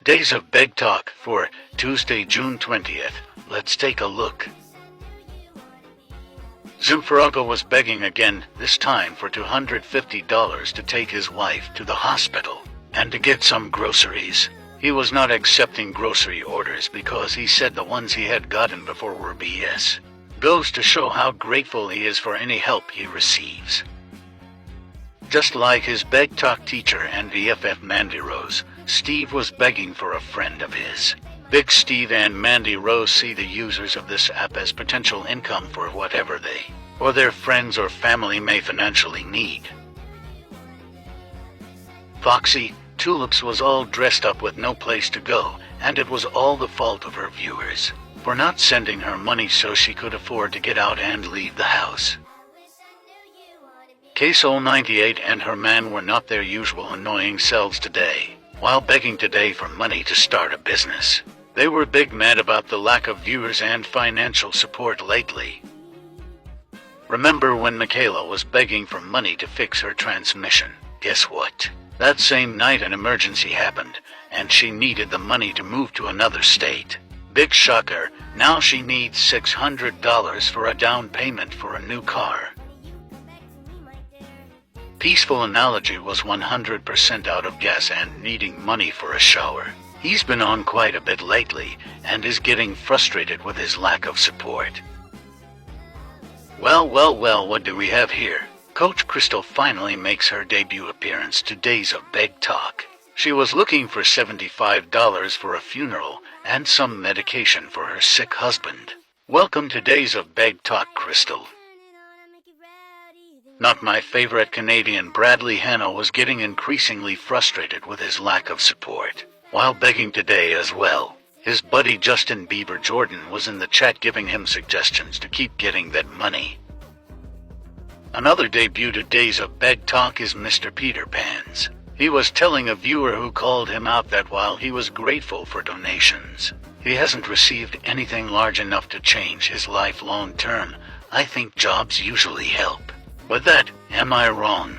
Days of Beg Talk for Tuesday, June 20th. Let's take a look. Zumfarago was begging again, this time for $250 to take his wife to the hospital and to get some groceries. He was not accepting grocery orders because he said the ones he had gotten before were BS. Goes to show how grateful he is for any help he receives. Just like his Beg Talk teacher and BFF Mandy Rose, Steve was begging for a friend of his. Big Steve and Mandy Rose see the users of this app as potential income for whatever they or their friends or family may financially need. Foxy Tulips was all dressed up with no place to go, and it was all the fault of her viewers for not sending her money so she could afford to get out and leave the house. K-Soul98 and her man were not their usual annoying selves today, while begging today for money to start a business. They were big mad about the lack of viewers and financial support lately. Remember when Michaela was begging for money to fix her transmission? Guess what? That same night an emergency happened, and she needed the money to move to another state. Big shocker, now she needs $600 for a down payment for a new car. Peaceful Analogy was 100% out of gas and needing money for a shower. He's been on quite a bit lately, and is getting frustrated with his lack of support. Well, what do we have here? Coach Crystal finally makes her debut appearance to Days of Beg Talk. She was looking for $75 for a funeral and some medication for her sick husband. Welcome to Days of Beg Talk, Crystal. Not my favorite Canadian Bradley Hanna was getting increasingly frustrated with his lack of support, while begging today as well. His buddy Justin Bieber Jordan was in the chat giving him suggestions to keep getting that money. Another debut to Days of Beg Talk is Mr. Peter Pans. He was telling a viewer who called him out that while he was grateful for donations, he hasn't received anything large enough to change his life long term. I think jobs usually help. But that, am I wrong?